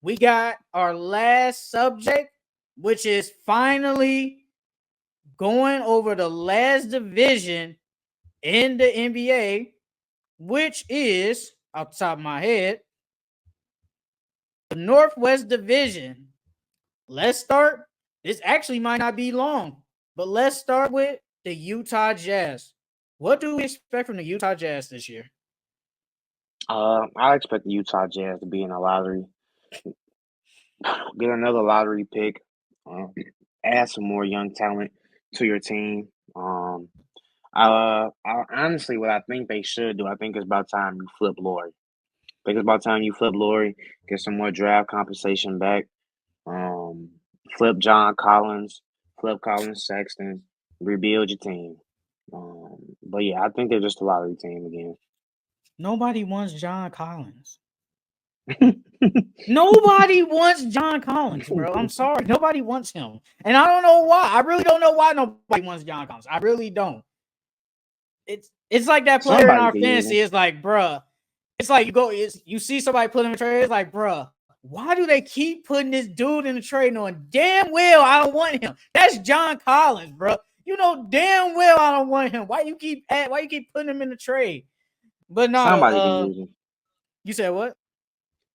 we got our last subject, which is finally going over the last division in the NBA, which is, off the top of my head, the Northwest Division. Let's start. This actually might not be long, but let's start with the Utah Jazz. What do we expect from the Utah Jazz this year? I expect the Utah Jazz to be in a lottery, get another lottery pick, um, add some more young talent to your team. I honestly, what I think they should do, I think it's about time you flip Lori. I think it's about time you flip Lori, get some more draft compensation back. Um, Flip John Collins, flip Collins Sexton, rebuild your team. But yeah, I think they're just a lottery team again. Nobody wants John Collins. Nobody wants John Collins, bro. I'm sorry. Nobody wants him. And I don't know why. I really don't know why nobody wants John Collins. I really don't. It's like that player in Somebody our could use him. fantasy. It's like, bruh. It's like you see somebody put him in a trade. It's like, bruh, why do they keep putting this dude in the trade knowing damn well I don't want him? That's John Collins, bro. You know damn well I don't want him. Why you keep putting him in the trade? But no, Somebody could use him. you said what?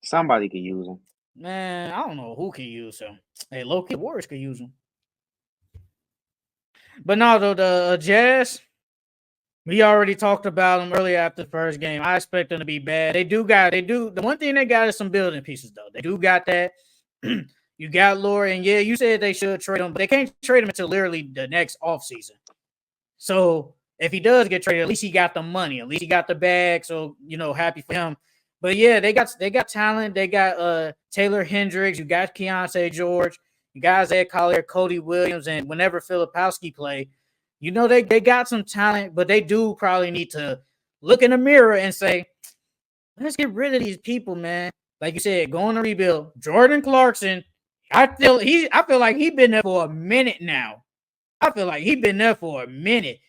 Somebody could use him. Man, I don't know who can use him. Hey, low-key Warriors could use him. But no, though, the Jazz, we already talked about them earlier after the first game. I expect them to be bad. The one thing they got is some building pieces, though. They do got that. You got Laurie, and yeah, you said they should trade him, but they can't trade him until literally the next offseason. So if he does get traded, at least he got the money. At least he got the bag. So, happy for him. But yeah, they got talent. They got Taylor Hendricks. You got Keontae George. You got Ed Collier, Cody Williams, and whenever Filipowski play, they got some talent, but they do probably need to look in the mirror and say, let's get rid of these people, man. Like you said, going to rebuild. Jordan Clarkson, I feel like he's been there for a minute now. I feel like he's been there for a minute.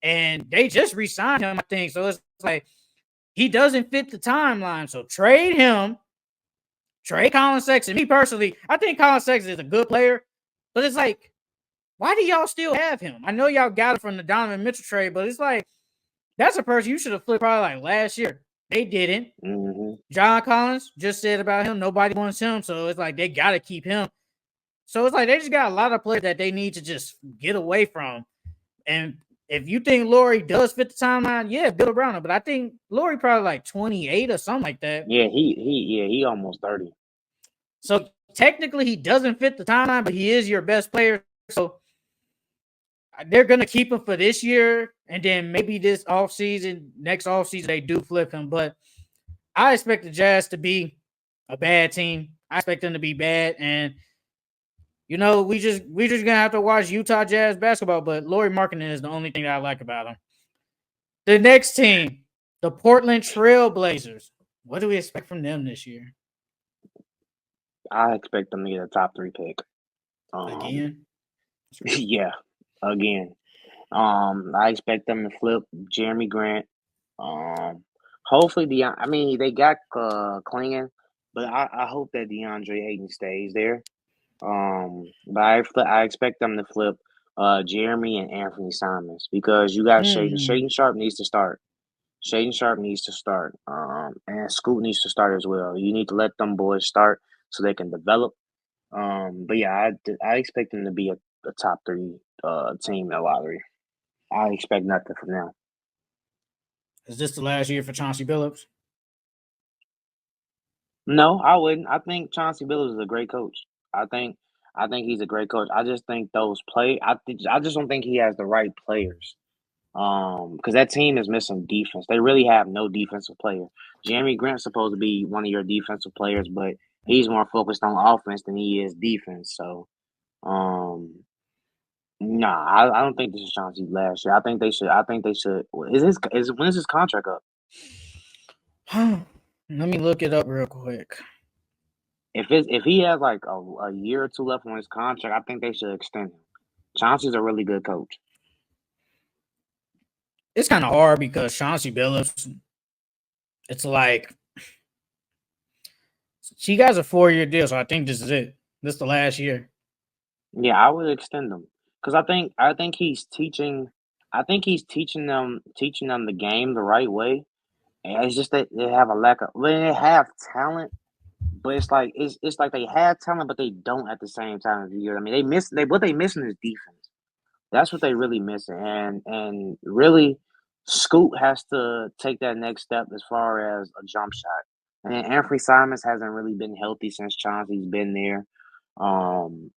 And they just re-signed him, I think. So it's like he doesn't fit the timeline. So trade him. Trade Colin Sexton. Me personally, I think Colin Sexton is a good player. But it's like, why do y'all still have him? I know y'all got it from the Donovan Mitchell trade, but it's like, that's a person you should have flipped probably like last year. They didn't. Mm-hmm. John Collins just said about him, nobody wants him. So it's like they got to keep him. So it's like they just got a lot of players that they need to just get away from. And if you think Laurie does fit the timeline, yeah, build around him. But I think Laurie probably like 28 or something like that. Yeah, he almost 30. So technically he doesn't fit the timeline, but he is your best player. So they're gonna keep him for this year, and then maybe next offseason, they do flip him. But I expect the Jazz to be a bad team. I expect them to be bad, and we just gonna have to watch Utah Jazz basketball. But Lauri Markkanen is the only thing that I like about him. The next team, the Portland Trail Blazers. What do we expect from them this year? I expect them to get a top 3 pick. Again? Yeah, again. I expect them to flip Jeremy Grant. Hopefully they got Klingon, but I hope that DeAndre Ayton stays there. But I expect them to flip Jeremy and Anthony Simons because you got Shaden. Shaden Sharp needs to start. Shaden Sharp needs to start. And Scoot needs to start as well. You need to let them boys start so they can develop. But yeah, I expect them to be a top 3 team in the lottery. I expect nothing from them. Is this the last year for Chauncey Billups? No, I wouldn't. I think Chauncey Billups is a great coach. I think he's a great coach. I just think I just don't think he has the right players. Because that team is missing defense. They really have no defensive player. Jeremy Grant's supposed to be one of your defensive players, but he's more focused on offense than he is defense. So, nah, I don't think this is Chauncey's last year. I think they should. When is his contract up? Let me look it up real quick. If he has like a year or 2 left on his contract, I think they should extend him. Chauncey's a really good coach. It's kind of hard because Chauncey Billups, it's like she got a 4-year deal, so I think this is it. This is the last year. Yeah, I would extend him because I think he's teaching. I think he's teaching them the game the right way. And it's just that they have a lack of. Well, they have talent, but it's like they have talent, but they don't at the same time. If you get what I mean, what they missing is defense. That's what they really missing, and really, Scoot has to take that next step as far as a jump shot. And Anthony Simons hasn't really been healthy since Chauncey's been there. Um,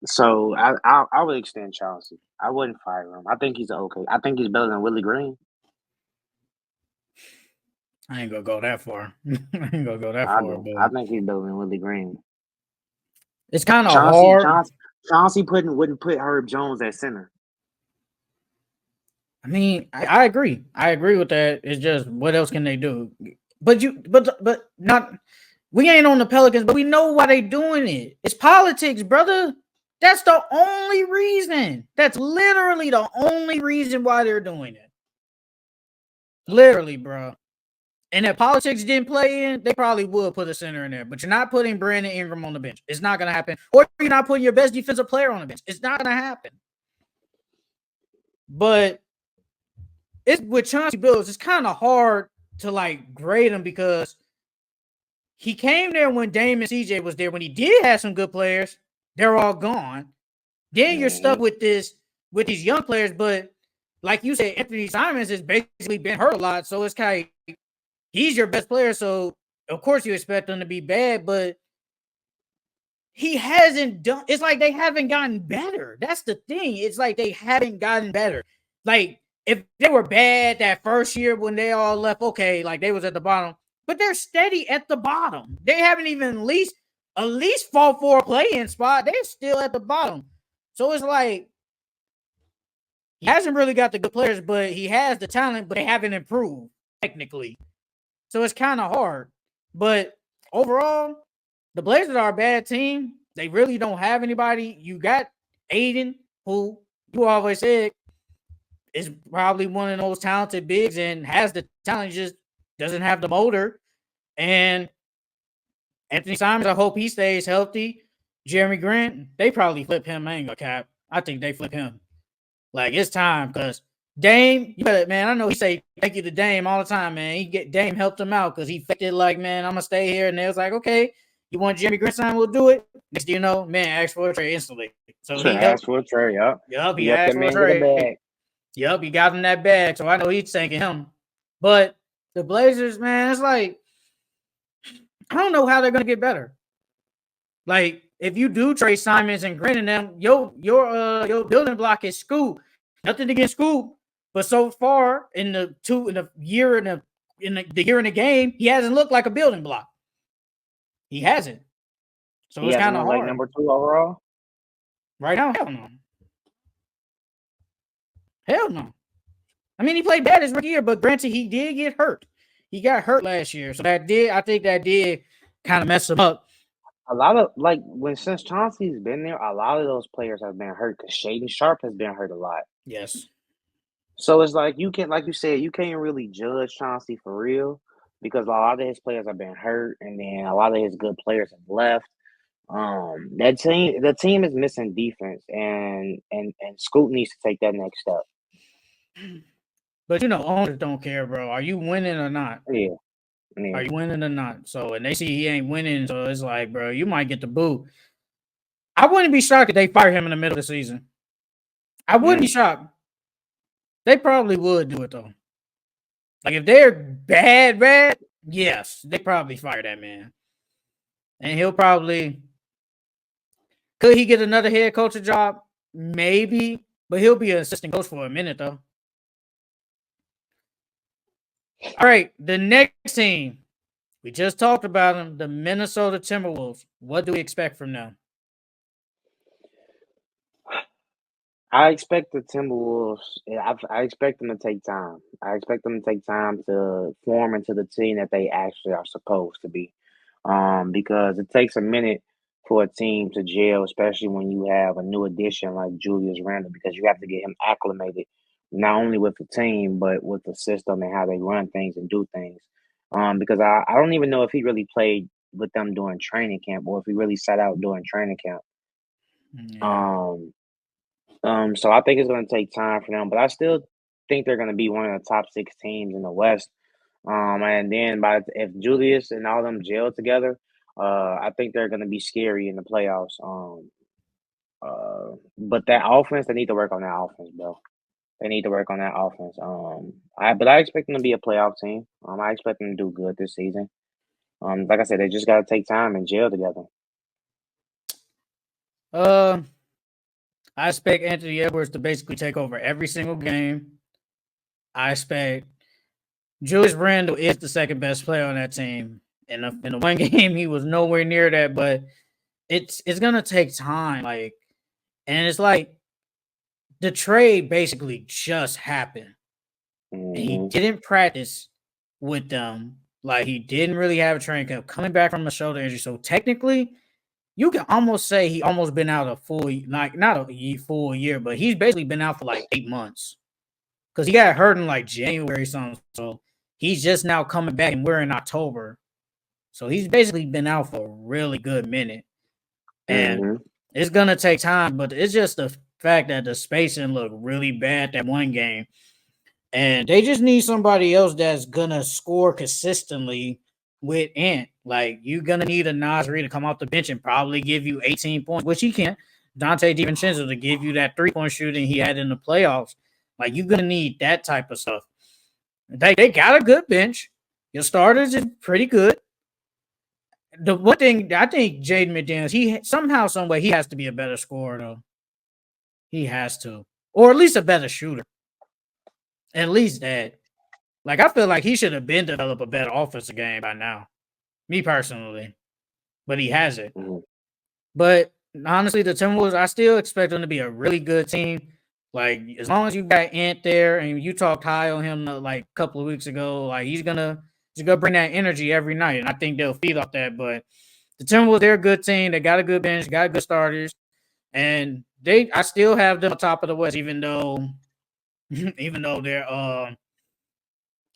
so I would extend Chauncey. I wouldn't fire him. I think he's okay. I think he's better than Willie Green. I ain't gonna go that far. I ain't gonna go that I far, do. I but think he's better than Willie Green. it's kind of Chauncey hard. Chauncey Chauncey wouldn't put Herb Jones at center. I mean, I agree. I agree with that. It's just what else can they do? But not. We ain't on the Pelicans, but we know why they doing it. It's politics, brother. That's the only reason. That's literally the only reason why they're doing it. Literally, bro. And if politics didn't play in, they probably would put a center in there. But you're not putting Brandon Ingram on the bench. It's not gonna happen. Or you're not putting your best defensive player on the bench. It's not gonna happen. But it's with Chauncey Billups, it's kind of hard to like grade him because he came there when Dame and CJ was there. When he did have some good players, they're all gone. Then you're stuck with these young players. But like you said, Anthony Simons has basically been hurt a lot. So it's kind of he's your best player. So of course you expect him to be bad, but he hasn't done. It's like they haven't gotten better. That's the thing. It's like they haven't gotten better. Like if they were bad that first year when they all left, okay, like they was at the bottom, but they're steady at the bottom. They haven't even at least fought for a play-in spot. They're still at the bottom. So it's like he hasn't really got the good players, but he has the talent, but they haven't improved technically. So it's kind of hard. But overall, the Blazers are a bad team. They really don't have anybody. You got Aiden, who you always said is probably one of those talented bigs and has the talent, just doesn't have the motor. And Anthony Simons, I hope he stays healthy. Jeremy Grant, they probably flip him. I ain't gonna cap. I think they flip him. Like it's time because Dame, you better, man. I know he say thank you to Dame all the time, man. Dame helped him out because he felt it like, man, I'm gonna stay here. And they was like, okay, you want Jeremy Grant sign? We'll do it. Next thing you know, man, asked for a trade instantly. So he helped. Ask for a trade, yup. Yup, he He helped asked that for a man get a trade. bag. Yup, he got him that bag. So I know he's thanking him. But the Blazers, man, it's like I don't know how they're gonna get better. Like if you do trade Simons and Grant and them, your building block is Scoot. Nothing against Scoot, but so far in the year in the year in the game, he hasn't looked like a building block. He hasn't. So He it's hasn't kind of looked like hard number 2 overall. right now. Hell no. Hell no. I mean, he played bad his rookie year, but granted, he did get hurt. He got hurt last year, so I think that did kind of mess him up. A lot of since Chauncey's been there, a lot of those players have been hurt because Shaden Sharp has been hurt a lot. Yes. So it's like you can't, like you said, you can't really judge Chauncey for real because a lot of his players have been hurt, and then a lot of his good players have left. The team is missing defense, and Scoot needs to take that next step. But owners don't care, bro. Are you winning or not? Yeah. Are you winning or not? So, and they see he ain't winning, so it's like, bro, you might get the boot. I wouldn't be shocked if they fire him in the middle of the season. I wouldn't be shocked. They probably would do it though. Like if they're bad, yes, they probably fire that man. And he'll probably could he get another head coaching job? Maybe, but he'll be an assistant coach for a minute though. All right, the next team. We just talked about them, the Minnesota Timberwolves. What do we expect from them? I expect the Timberwolves. I expect them to take time. I expect them to take time to form into the team that they actually are supposed to be. Because it takes a minute for a team to gel, especially when you have a new addition like Julius Randle, because you have to get him acclimated not only with the team but with the system and how they run things and do things. Because I don't even know if he really played with them doing training camp, or if he really sat out during training camp. Yeah. So I think it's going to take time for them, but I still think they're going to be one of the top 6 teams in the West. And then if Julius and all them gel together, I think they're going to be scary in the playoffs. But that offense, they need to work on that offense, bro. They need to work on that offense. I expect them to be a playoff team. I expect them to do good this season. Like I said, they just got to take time and gel together. I expect Anthony Edwards to basically take over every single game. I expect Julius Randle is the second best player on that team. In the one game, he was nowhere near that, but it's gonna take time. And it's like the trade basically just happened. And he didn't practice with them. Like, he didn't really have a training camp coming back from a shoulder injury. So technically, you can almost say he almost been out a full, like not a full year, but he's basically been out for like 8 months. Because he got hurt in like January or something. So he's just now coming back, and we're in October. So he's basically been out for a really good minute. And it's going to take time, but it's just the fact that the spacing looked really bad that one game. And they just need somebody else that's going to score consistently with Ant. Like, you're going to need a Nas Reed to come off the bench and probably give you 18 points, which he can't. Dante DiVincenzo to give you that 3-point shooting he had in the playoffs. Like, you're going to need that type of stuff. They got a good bench. Your starters is pretty good. The one thing, I think Jaden McDaniels, he somehow, some way, he has to be a better scorer, though. He has to. Or at least a better shooter. At least that. Like, I feel like he should have been developed a better offensive game by now. Me personally. But he hasn't. But honestly, the Timberwolves, I still expect them to be a really good team. Like, as long as you got Ant there and you talked high on him like a couple of weeks ago, like he's gonna bring that energy every night. And I think they'll feed off that. But the Timberwolves, they're a good team. They got a good bench, got good starters. And I still have them on top of the West, even though they're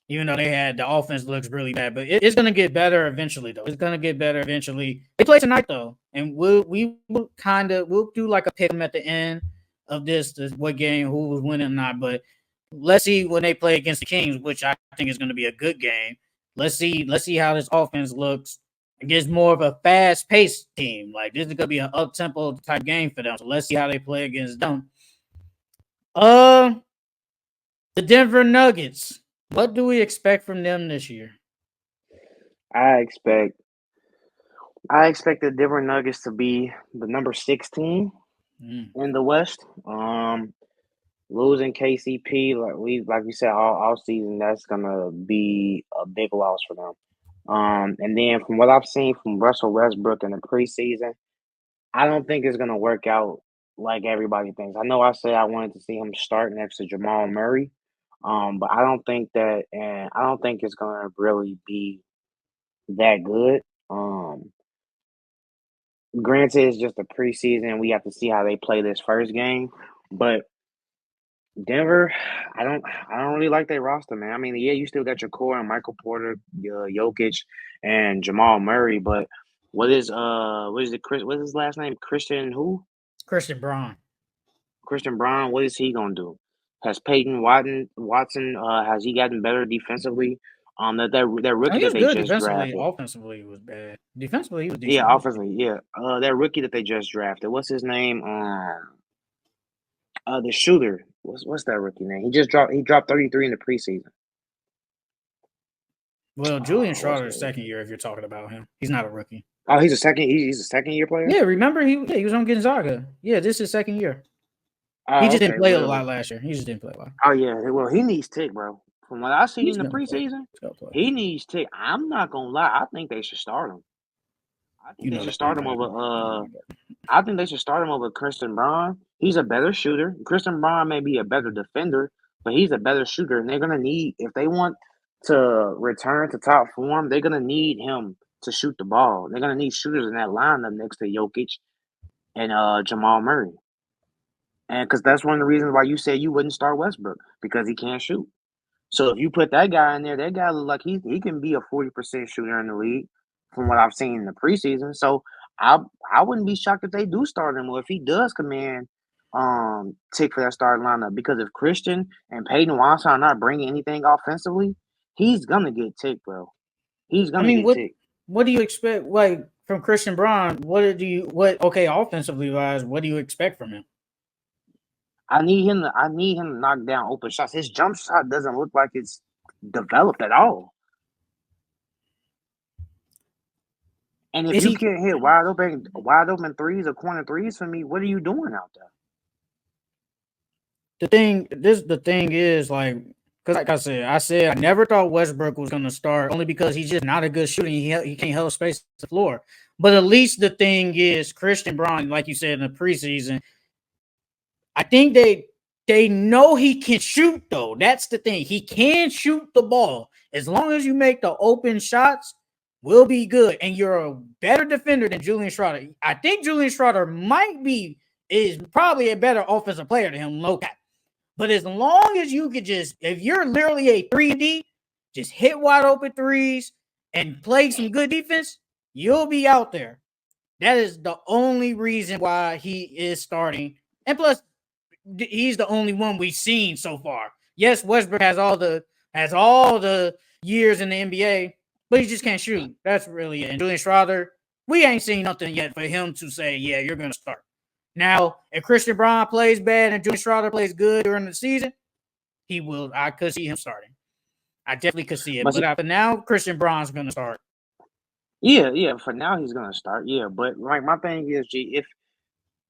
even though they had the offense looks really bad, but it's gonna get better eventually. Though it's gonna get better eventually. They play tonight though, and we'll do like a pick 'em at the end of this what game, who was winning or not. But let's see when they play against the Kings, which I think is going to be a good game. Let's see how this offense looks against more of a fast paced team. Like, this is gonna be an up tempo type game for them. So let's see how they play against them. The Denver Nuggets. What do we expect from them this year? I expect the Denver Nuggets to be the number 16 in the West. Losing KCP, like we said all season, that's gonna be a big loss for them. And then from what I've seen from Russell Westbrook in the preseason, I don't think it's gonna work out like everybody thinks. I know I said I wanted to see him start next to Jamal Murray, but I don't think it's gonna really be that good. Granted, it's just a preseason. We have to see how they play this first game, but Denver, I don't really like their roster, man. I mean, yeah, you still got your core and Michael Porter, Jokic, and Jamal Murray, but what is his last name? Christian who? Christian Braun. Christian Braun. What is he gonna do? Has Peyton Watson has he gotten better defensively? That rookie He was that they good just defensively. drafted. Offensively, he was bad. Defensively, he was decent. Yeah, offensively, yeah. That rookie that they just drafted. What's his name? The shooter. What's that rookie name? He dropped 33 in the preseason. Well, Julian Schroeder's second year, if you're talking about him. He's not a rookie. Oh, he's a second year player? Yeah, remember he was on Gonzaga. Yeah, this is his second year. He just didn't play a lot last year. He just didn't play a lot. Oh yeah, well he needs tick, bro. From what I see in the preseason, he needs tick. I'm not gonna lie, I think they should start him. I think they should start him over Christian Braun. He's a better shooter. Christian Braun may be a better defender, but he's a better shooter. And they're gonna need, if they want to return to top form, they're gonna need him to shoot the ball. They're gonna need shooters in that lineup next to Jokic and Jamal Murray. And because that's one of the reasons why you said you wouldn't start Westbrook, because he can't shoot. So if you put that guy in there, that guy look like he can be a 40% shooter in the league. from what I've seen in the preseason. So I I wouldn't be shocked if they do start him or if he does command tick for that starting lineup because if Christian and Peyton Watson are not bringing anything offensively, he's gonna get tick, bro. He's I gonna mean, get tick. what do you expect like from Christian Braun? Okay, offensively wise, what do you expect from him? I need him to knock down open shots. His jump shot doesn't look like it's developed at all. And if Is you he can't hit wide open threes or corner threes for me, what are you doing out there? the thing is like because like I said I never thought Westbrook was gonna start only because he's just not a good shooter. He can't hold space on the floor. But at least the thing is Christian Braun, like you said in the preseason, I think they know he can shoot though. That's the thing. He can shoot the ball. As long as you make the open shots, we'll be good. And you're a better defender than Julian Schroeder. I think Julian Schroeder is probably a better offensive player than him, low cap. But as long as you could if you're literally a 3D, just hit wide open threes and play some good defense, you'll be out there. That is the only reason why he is starting. And plus, he's the only one we've seen so far. Yes, Westbrook has all the years in the NBA, but he just can't shoot. That's really it. And Julian Schroeder, we ain't seen nothing yet for him to say, yeah, you're gonna start. Now, if Christian Braun plays bad and Julian Schroeder plays good during the season, he will. I could see him starting. I definitely could see it. But see, But for now, Christian Braun's gonna start. yeah. For now, he's gonna start. Yeah, but like my thing is, G, if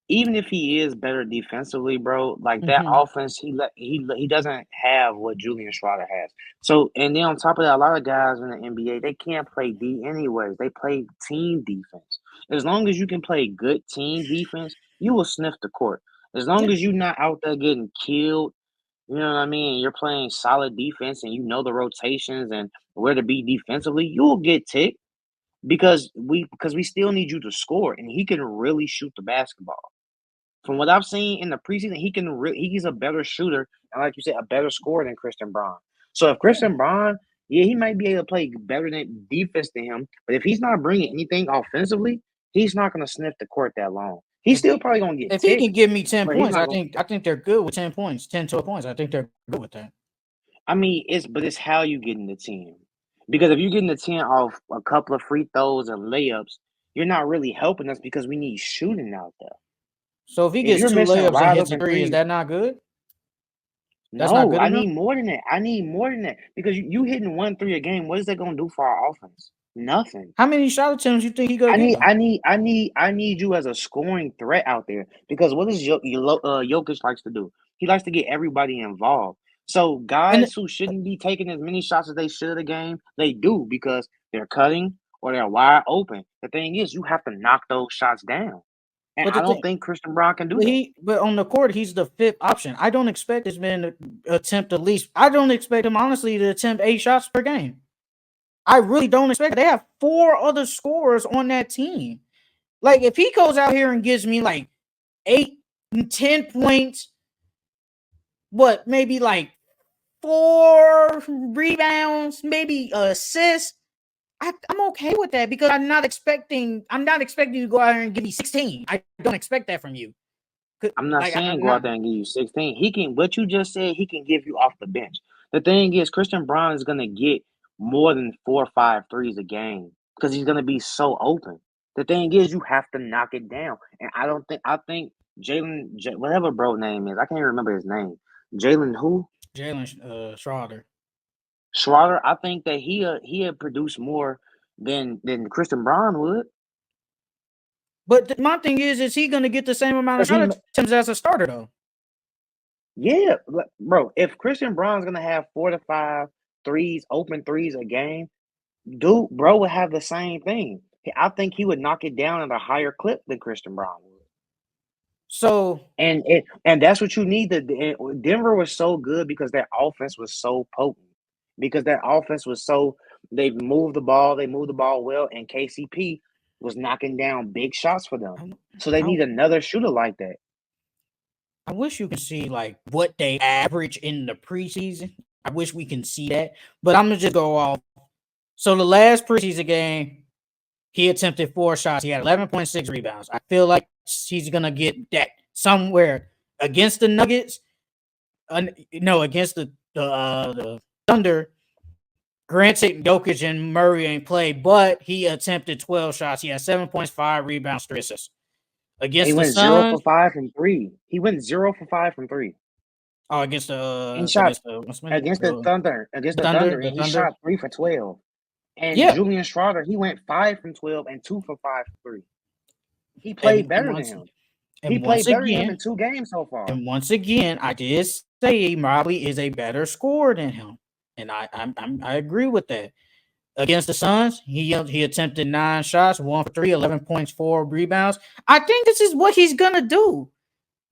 even if he is better defensively, bro, like that Mm-hmm. offense, he doesn't have what Julian Schroeder has. So, and then on top of that, a lot of guys in the NBA they can't play D anyways. They play team defense. As long as you can play good team defense, you will sniff the court. As long Yeah. as you're not out there getting killed, you know what I mean. You're playing solid defense, and you know the rotations and where to be defensively. You will get ticked because we still need you to score, and he can really shoot the basketball. From what I've seen in the preseason, he's a better shooter and like you said, a better scorer than Christian Braun. So if Yeah. Christian Braun, yeah, he might be able to play better than defense than him, but if he's not bringing anything offensively, he's not going to sniff the court that long. He's If still he probably going to get if he ticked, can give me 10 but he's points, not going. I think they're good with 10 points, 10, 12 points. I think they're good with that. I mean, it's how you get in the 10. Because if you're getting the 10 off a couple of free throws and layups, you're not really helping us because we need shooting out there. So if he If gets you're two missing layups and wide hits a open three, is threes, that not good? That's not no, good I enough. need more than that. I need more than that because you hitting 1 3 a game. What is that going to do for our offense? Nothing. How many shot attempts you think he gonna I get need, though? I need, I need, I need you as a scoring threat out there because what does Jokic likes to do? He likes to get everybody involved. So And guys who shouldn't be taking as many shots as they should a game, they do because they're cutting or they're wide open. The thing is, you have to knock those shots down, and but I the don't thing, think Christian Brown can do that. but on the court he's the fifth option. I don't expect this man to attempt at least. I don't expect him honestly to attempt 8 shots per game. I really don't expect it. They have 4 other scorers on that team. Like if he goes out here and gives me like 8 and 10 points, what maybe like 4 rebounds, maybe assists. I'm okay with that because I'm not expecting you to go out here and give me 16. I don't expect that from you. I'm not Like saying I'm go out not. there and give you 16. He can what you just said, he can give you off the bench. The thing is, Christian Brown is gonna get more than 4 or 5 threes a game because he's gonna be so open. The thing is, you have to knock it down. And I think whatever bro name is, I can't remember his name. Jalen who? Jalen Schroeder. Schroeder. I think that he'll produce more than Christian Brown would. But my thing is he going to get the same amount of Because shot attempts as a starter though? yeah, bro, if Christian Brown's gonna have 4 to 5 threes, open threes a game, dude, bro would have the same thing. I think he would knock it down at a higher clip than Christian Brown would. So And that's what you need. Denver was so good because their offense was so potent. Because their offense was so they moved the ball well, and KCP was knocking down big shots for them. I, So they I, need another shooter like that. I wish you can see like what they average in the preseason. I wish we can see that. But I'm gonna just go off. So the last preseason game, He attempted 4 shots. He had 11.6 rebounds. I feel like he's going to get that somewhere against the Nuggets. Against the Thunder. Granted, Jokic and Murray ain't played, but he attempted 12 shots. He had 7.5 rebounds, 3 assists. He Against the went 0 for Suns. 5 from 3. He went 0 for 5 from 3. Oh, against He the shot against the Thunder, the and he Thunder. shot 3 for 12. And Yeah, Julian Schroeder, he went 5 from 12 and 2 for 5 from 3. He played and better than once him. He and played once better than him again, in 2 games so far. and once again, I did say Mobley is a better scorer than him, and I agree with that. Against the Suns, he attempted 9 shots, 1 for 3, 11.4 rebounds. I think this is what he's gonna do.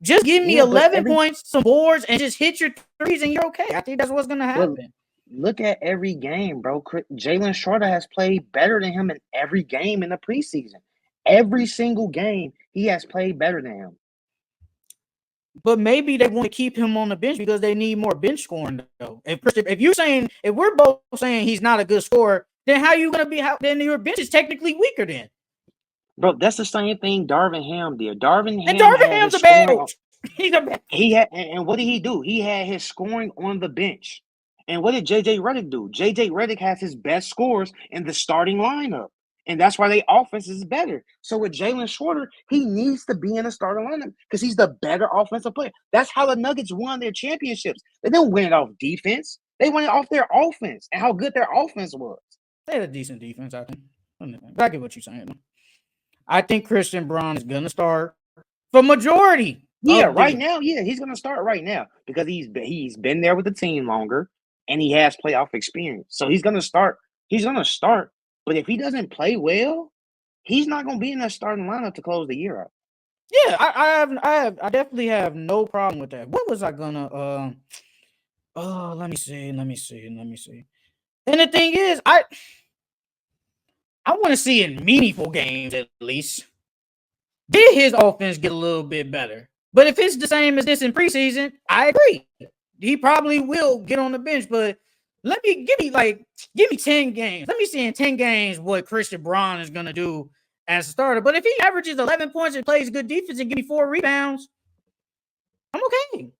Just give me Yeah, but 11 points, some boards, and just hit your threes, and you're okay. I think that's what's gonna happen. look at every game, bro. Jalen Schroeder has played better than him in every game in the preseason. Every single game, he has played better than him. But maybe they want to keep him on the bench because they need more bench scoring, though. If we're both saying he's not a good scorer, then how you gonna be? Then your bench is technically weaker then. Bro, that's the same thing Darvin Ham did. Darvin And Ham Darvin had Ham's his a bad scoring. coach. He's a bad. He had, and what did he do? He had his scoring on the bench. And what did JJ Redick do? JJ Redick has his best scores in the starting lineup. And that's why their offense is better. So with Jalen Schroeder, he needs to be in the starting lineup because he's the better offensive player. That's how the Nuggets won their championships. They didn't win it off defense. They won it off their offense and how good their offense was. They had a decent defense, I think. But I get what you're saying. I think Christian Braun is gonna start for majority. Yeah, right now, he's gonna start right now because he's been there with the team longer and he has playoff experience. So he's gonna start. He's gonna start. But if he doesn't play well, he's not gonna be in that starting lineup to close the year out. Yeah, I definitely have no problem with that. What was I gonna let me see. And the thing is, I want to see in meaningful games at least. Did his offense get a little bit better? But if it's the same as this in preseason, I agree. He probably will get on the bench, but give me 10 games. Let me see in 10 games what Christian Braun is gonna do as a starter. But if he averages 11 points and plays good defense and give me 4 rebounds, I'm okay.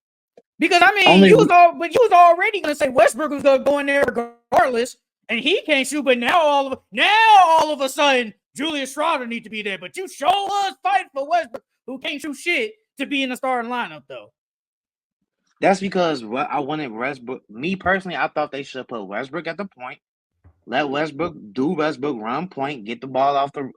Because I mean, you was already gonna say Westbrook was gonna go in there regardless, and he can't shoot. But now all of a sudden, Julius Schroeder needs to be there. But you show us fight for Westbrook, who can't shoot shit, to be in the starting lineup though. That's because I wanted Westbrook. Me personally, I thought they should put Westbrook at the point. Let Westbrook run point, get the ball off the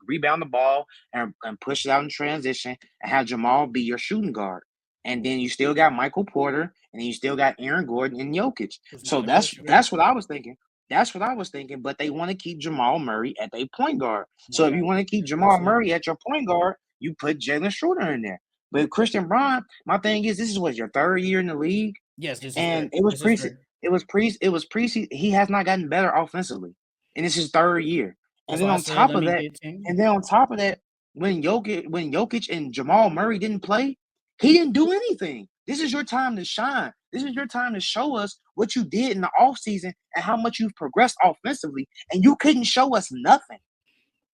rebound the ball and push it out in transition, and have Jamal be your shooting guard. And then you still got Michael Porter, and then you still got Aaron Gordon and Jokic. So that's what I was thinking. That's what I was thinking. But they want to keep Jamal Murray at their point guard. So if you want to keep Jamal Murray at your point guard, you put Jalen Schroeder in there. But Christian Braun, my thing is, this is what your 3rd year in the league. Yes, this and is it was preseason. It was preseason. He has not gotten better offensively, and it's his 3rd year. And then on top of that, when Jokic and Jamal Murray didn't play, he didn't do anything. This is your time to shine. This is your time to show us what you did in the offseason and how much you've progressed offensively, and you couldn't show us nothing.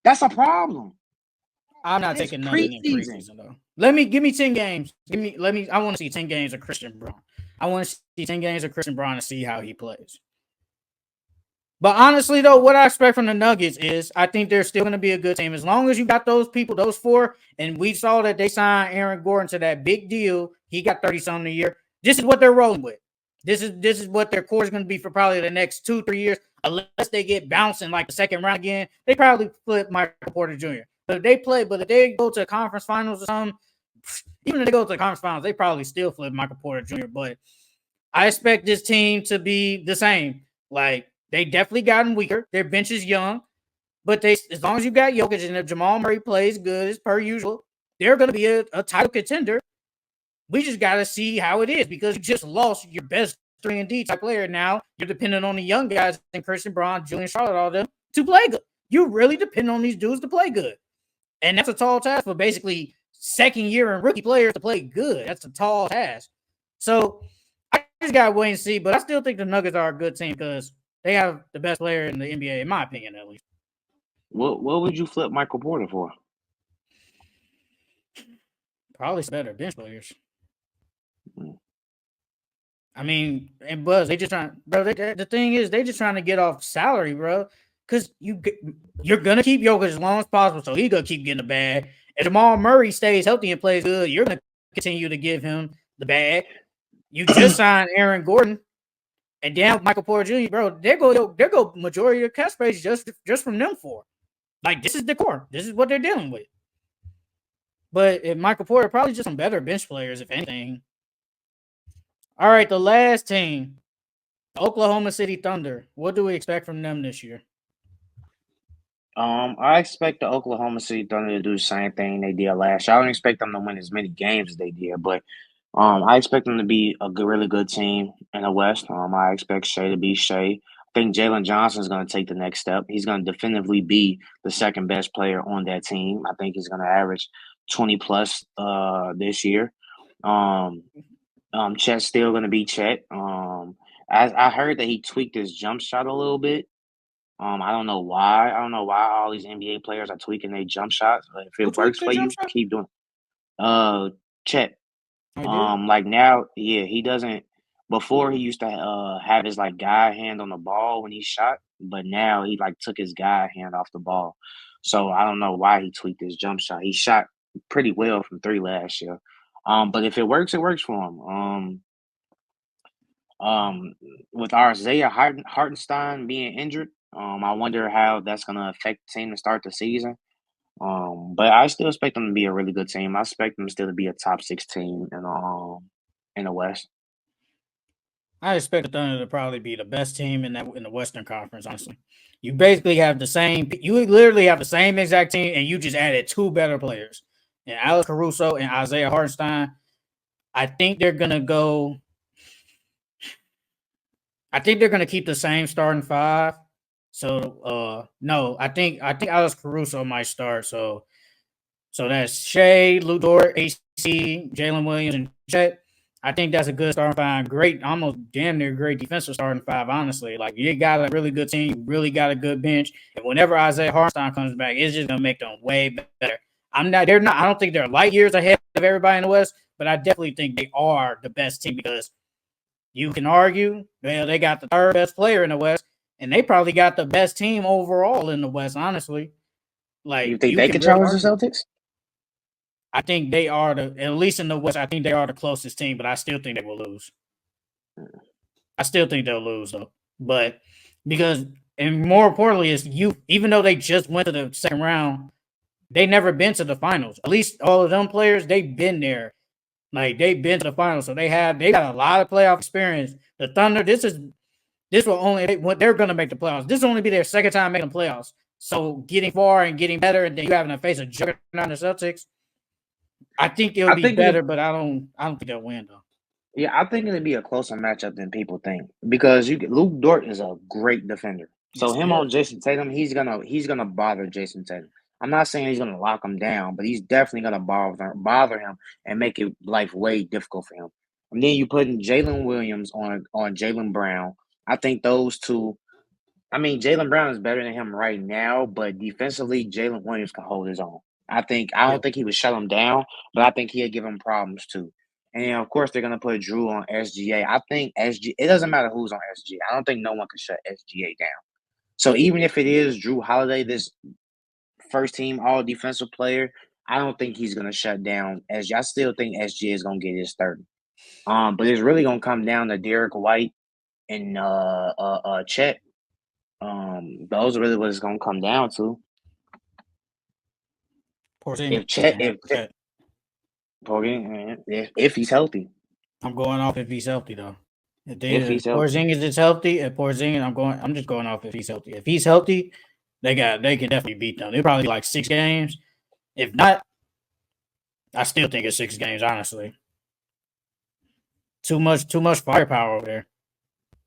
That's a problem. I'm not taking nothing in preseason though. Give me 10 games. I want to see 10 games of Christian Braun. I want to see 10 games of Christian Braun to see how he plays. But honestly, though, what I expect from the Nuggets is I think they're still going to be a good team. As long as you got those people, those 4, and we saw that they signed Aaron Gordon to that big deal. He got 30-something a year. This is what they're rolling with. This is what their core is going to be for probably the next 2-3 years. Unless they get bouncing like the second round again, they probably flip Michael Porter Jr. But if they go to the conference finals or something, even if they go to the conference finals, they probably still flip Michael Porter Jr. But I expect this team to be the same. Like, they definitely gotten weaker. Their bench is young. But as long as you got Jokic and if Jamal Murray plays good as per usual, they're going to be a title contender. We just got to see how it is because you just lost your best 3-and-D type player. Now you're dependent on the young guys and Christian Braun, Julian Charlotte, all them to play good. You really depend on these dudes to play good. And that's a tall task for basically second year and rookie players to play good. That's a tall task. So I just got to wait and see. But I still think the Nuggets are a good team because they have the best player in the NBA, in my opinion, at least. What would you flip Michael Porter for? Probably some better bench players. Mm. I mean, and Buzz, they just trying, bro. The thing is, they just trying to get off salary, bro. Because you're gonna keep Jokic as long as possible, so he gonna keep getting the bag. If Jamal Murray stays healthy and plays good, you're gonna continue to give him the bag. You just signed Aaron Gordon, and damn Michael Porter Jr., bro. There go majority of cap space just from them four. Like this is the core. This is what they're dealing with. But if Michael Porter, probably just some better bench players, if anything. All right, the last team, Oklahoma City Thunder. What do we expect from them this year? I expect the Oklahoma City Thunder to do the same thing they did last year. I don't expect them to win as many games as they did, but I expect them to be a good, really good team in the West. I expect Shea to be Shea. I think Jalen Johnson is going to take the next step. He's going to definitively be the second best player on that team. I think he's going to average 20 plus this year. Um, Chet's still going to be Chet. I heard that he tweaked his jump shot a little bit. I don't know why. I don't know why all these NBA players are tweaking their jump shots. But if Who it works tweaked the for jump you, shot? keep doing it. Chet. I did. Like now, yeah, he doesn't. Before he used to have his like guy hand on the ball when he shot, but now he like took his guy hand off the ball. So I don't know why he tweaked his jump shot. He shot pretty well from three last year. But if it works for him. Um, with Isaiah Hartenstein being injured, I wonder how that's going to affect the team to start the season. But I still expect them to be a really good team. I expect them still to be a top six team in the West. I expect the Thunder to probably be the best team in the Western Conference. Honestly, you basically have the same. You literally have the same exact team, and you just added two better players, and Alex Caruso and Isaiah Hartenstein. I think they're gonna go. I think they're gonna keep the same starting five. So no, I think Alex Caruso might start. So that's Shea, Lou Dort, AC, Jalen Williams, and Chet. I think that's a good starting five. Great, almost damn near great defensive starting five, honestly. Like, you got a really good team, you really got a good bench. And whenever Isaiah Hartenstein comes back, it's just going to make them way better. I don't think they're light years ahead of everybody in the West, but I definitely think they are the best team because you can argue, well, they got the third best player in the West, and they probably got the best team overall in the West, honestly. You Like, think you they can could really challenge the argue. Celtics? I think they are at least in the West. I think they are the closest team, but I still think they will lose. I still think they'll lose though. But because, and more importantly, is you, even though they just went to the second round, they never been to the finals. At least all of them players, they've been there. Like, they've been to the finals. So they got a lot of playoff experience. The Thunder, this will only they're gonna make the playoffs. This will only be their second time making the playoffs. So getting far and getting better, and then you having to face a juggernaut in the Celtics, I think it'll I be think it. better, but I don't think they'll win though. Yeah, I think it'd be a closer matchup than people think because Luke Dort is a great defender. So Yes, he him is. on Jason Tatum, he's gonna bother Jason Tatum. I'm not saying he's gonna lock him down, but he's definitely gonna bother him and make it life way difficult for him. And then you putting Jalen Williams on Jalen Brown. I think those two. I mean, Jalen Brown is better than him right now, but defensively, Jalen Williams can hold his own. I Yeah. don't think he would shut him down, but I think he'll give him problems too. And of course, they're gonna put Drew on SGA. I think SG. It doesn't matter who's on SGA. I don't think no one can shut SGA down. So even if it is Drew Holiday, this first team All Defensive player, I don't think he's gonna shut down SGA. I still think SGA is gonna get his 30. But it's really gonna come down to Derek White and Chet. Those are really what it's gonna come down to. Porzingis If Chet, can have if Chet, that. if he's healthy, I'm going off if he's healthy though. if If he's healthy, Porzingis is healthy, I'm just going off if he's healthy. If he's healthy, they can definitely beat them. They're probably like 6 games. If not, I still think it's 6 games, honestly. Too much firepower over there.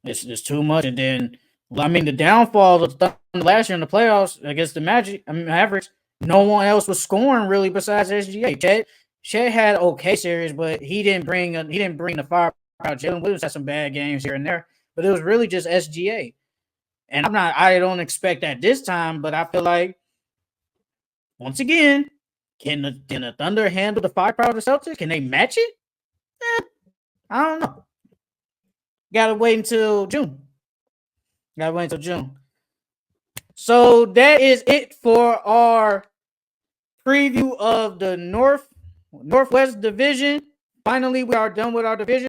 It's too much. And then, I mean, the downfall of the last year in the playoffs against the Mavericks, no one else was scoring really besides SGA. Chet had okay series, but he didn't bring the firepower. Jalen Williams had some bad games here and there, but it was really just SGA. And I don't expect that this time, but I feel like once again, can the Thunder handle the firepower of the Celtics? Can they match it? I don't know. Gotta wait until June. So that is it for our preview of the Northwest Division. Finally, we are done with our division.